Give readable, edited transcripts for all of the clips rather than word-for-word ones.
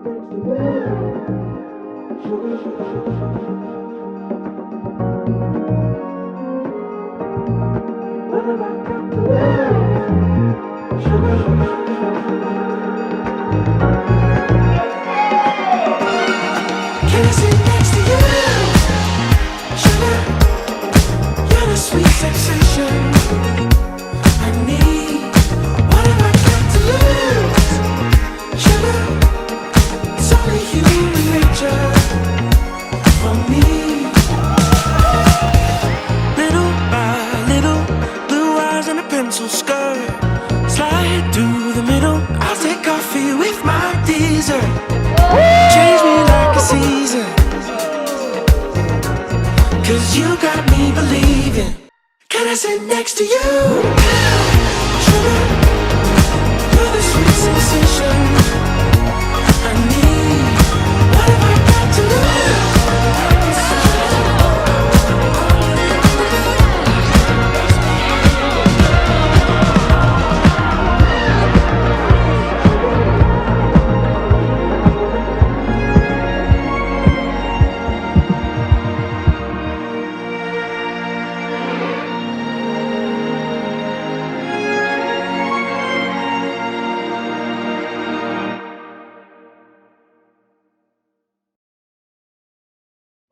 Can I sit next to you? Sugar, you're the sweet sensation I need. What have I got to lose? Sugar, it's only human nature for me. Little by little, blue eyes and a pencil skirt. Slide through the middle, I'll take coffee with my dessert. Change me like a season, 'cause you got me believing. Can I sit next to you? Sugar, you're the sweet sensation I need. What have I got to lose?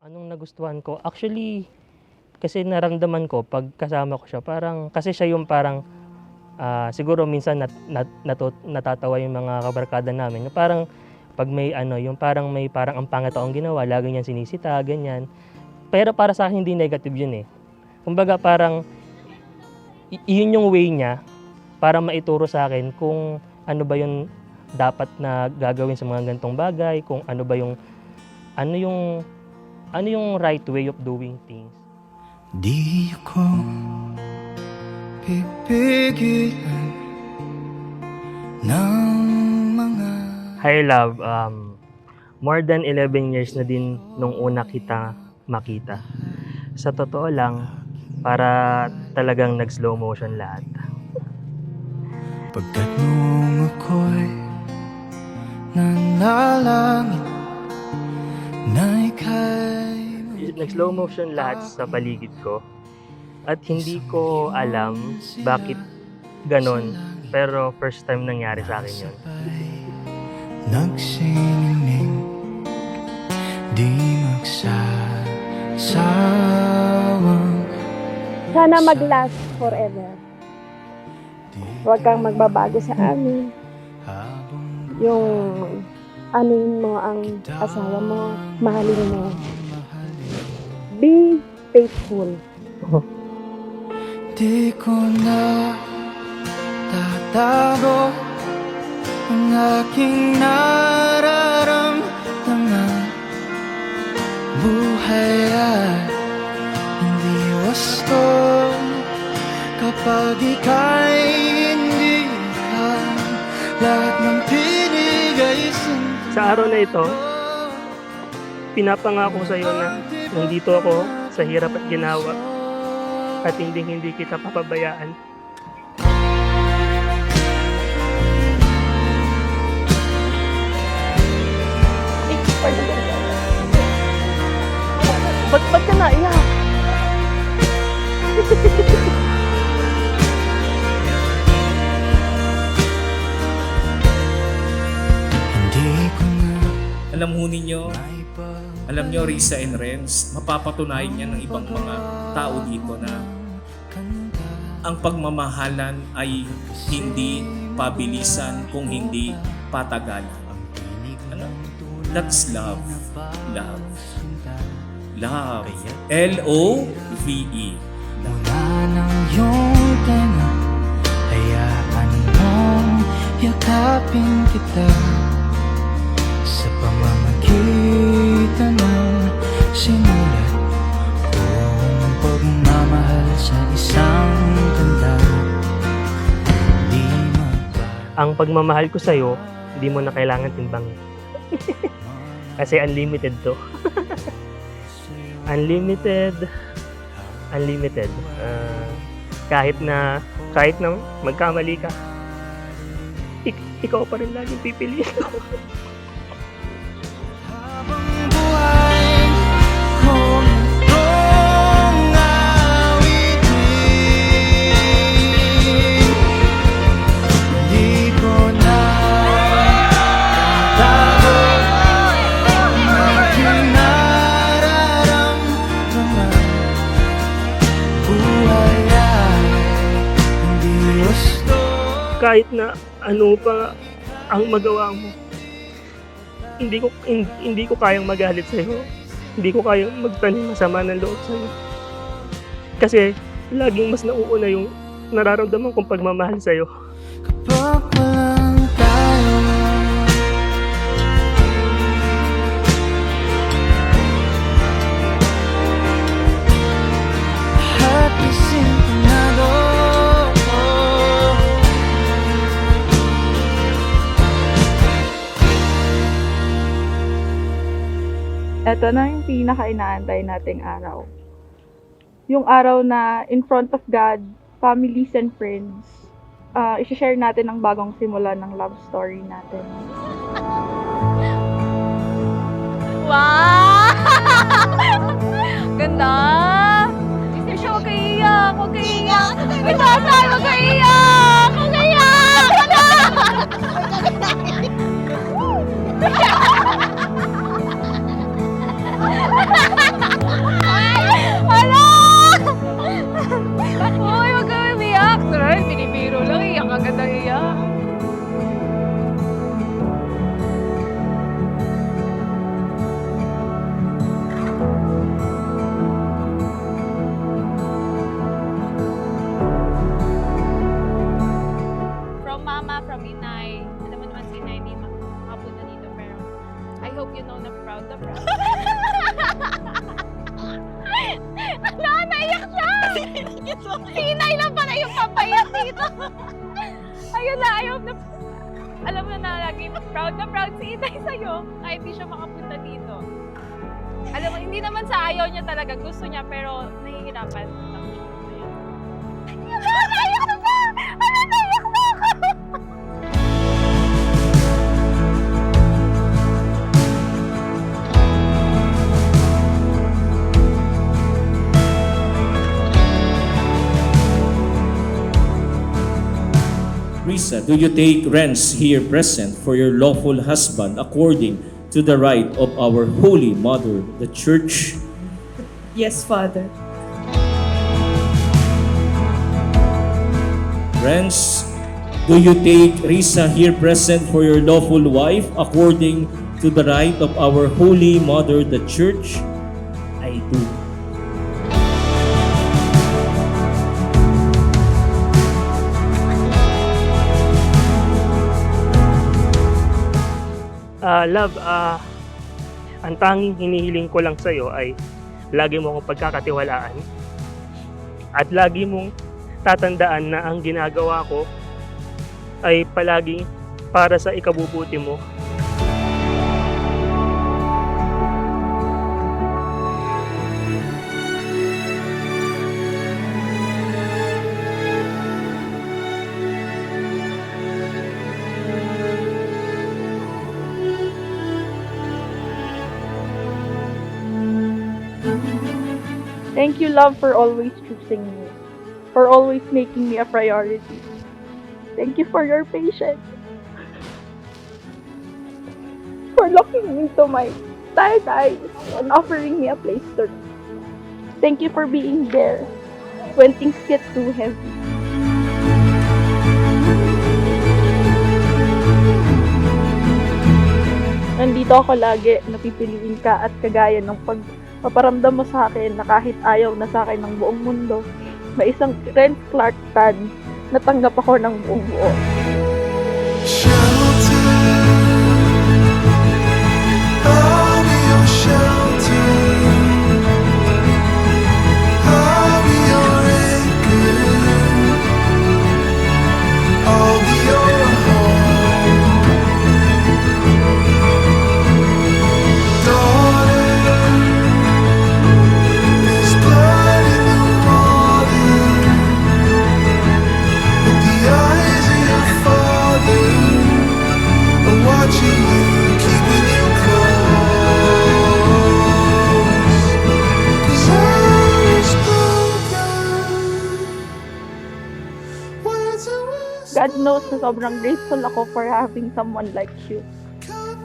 Anong nagustuhan ko? Actually, kasi naramdaman ko pag kasama ko siya, parang kasi siya yung parang siguro minsan natatawa yung mga kabarkada namin. Parang pag may yung parang may parang ang pangit akong ginawa, lagi niyang sinisita, ganyan. Pero para sa akin hindi negative yun eh. Kumbaga parang yun yung way niya para maituro sa akin kung ano ba yung dapat na gagawin sa mga ganitong bagay, kung ano ba yung ano yung right way of doing things. Di ko pipigilan ng mga... Hi love, more than 11 years na din nung una kita makita. Sa totoo lang, para talagang nag-slow motion lahat. Pagkat nung ako'y nanalangin na ika'y... Nag-slow motion lahat sa paligid ko. At hindi ko alam bakit ganon. Pero first time nangyari sa akin yun. Nagsiniling, di magsasawang. Sana mag-last forever. Huwag kang magbabago sa amin. Yung anuin mo ang asawa mo, mahalin mo. Be faithful. Di ko na tatago ang aking nararamdaman. Buhay ay hindi wasto kapag ika'y hindi ka. Lahat ng pinig ay Sa araw na ito, pinapangako sa iyo na nandito ako sa hirap at ginawa at hindi kita papabayaan. Ba't ka naiyak? Alam ho ninyo, alam nyo Risa and Renz, mapapatunayan niya ng ibang mga tao dito na ang pagmamahalan ay hindi pabilisan kung hindi patagalan. Ano? That's love. Love. Love. L-O-V-E. Mula ng iyong tenga, hayaan mong yakapin kita. Sa pamamagitan ng sinulat kung pagmamahal sa isang tanda. Ang pagmamahal ko sa'yo, hindi mo na kailangan timbangin. Kasi unlimited to. Unlimited. Kahit na magkamali ka, ikaw pa rin laging pipiliin ko. kahit na ano pa ang magawa mo, hindi ko kayang magalit sa'yo. Hindi ko kayang magtanim masama ng loob sa'yo. Kasi laging mas nauuna yung nararamdaman kong pagmamahal sa'yo. Kapag walang tayo, happy sintonado. Ito na yung pinaka-inaantay nating araw. Yung araw na in front of God, families and friends, i-share natin ang bagong simula ng love story natin. Wow! Ganda! Hindi siya huwag kayo iiyak, huwag kayo iiyak. Uy, tatay, huwag kayo iiyak! Huwag kayo iiyak! Ano? Hala! Uy, huwag kayo umiyak. Tuloy, binibiro lang, iyak agad ang iyak. From Mama, from Inay. Alam mo naman si Inay, hindi makapunta dito, pero I hope you know na proud na proud. Ano, naiyak siya! Si Inay lang pala yung papayak dito. Ayun na, I hope na, alam mo na lagi, proud na proud si Inay sa'yo, kahit di siya makapunta dito. Alam mo, hindi naman sa ayaw niya talaga, gusto niya, pero nahihirapan. Naiyak na ba? Ano, naiyak na ako! Risa, do you take Renz here present for your lawful husband according to the right of our Holy Mother, the Church? Yes, Father. Renz, do you take Risa here present for your lawful wife according to the right of our Holy Mother, the Church? I do. Love, ang tanging hinihiling ko lang sa'yo ay lagi mo akong pagkakatiwalaan at lagi mong tatandaan na ang ginagawa ko ay palaging para sa ikabubuti mo. Thank you, love, for always choosing me, for always making me a priority. Thank you for your patience, for looking into my tired eyes and offering me a place to rest. Thank you for being there when things get too heavy. Nandito ako lagi, napipiliin ka at kagaya ng pagpaparamdam mo sa akin na kahit ayaw na sa akin ng buong mundo, may isang Renz Clark Tan na tanggap ako ng buong buo. Shelter, I'll be your shelter. I'll be your anchor. I'll be your home. Daughter, there's blood in the water, but the eyes of your father are watching you, keeping you close. 'Cause I was broken. Words are God knows na sobrang grateful ako for having someone like you.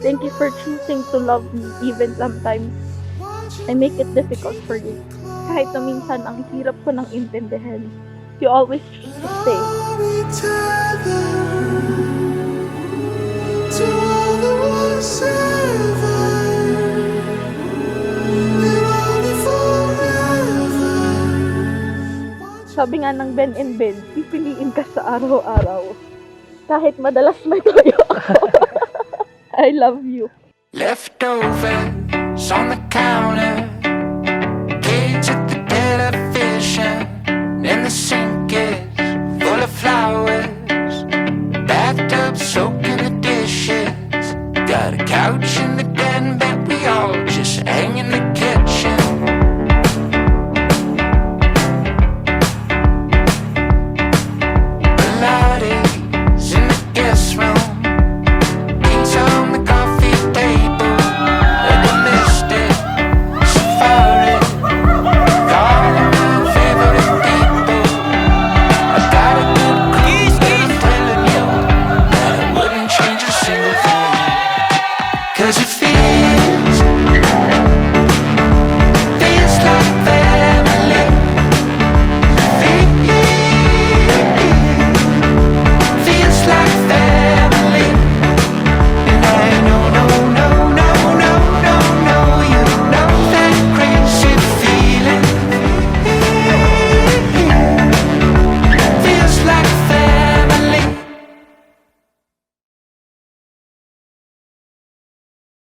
Thank you for choosing to love me even sometimes I make it difficult for you. Kahit na minsan ang hirap ko nang intindihin, you always choose to stay. I'll be tethered Sabi nga ng Ben and Ben, pipiliin ka sa araw-araw. Kahit madalas may toyo ako. I love you. Leftovers on the counter. Kids at the television in the sink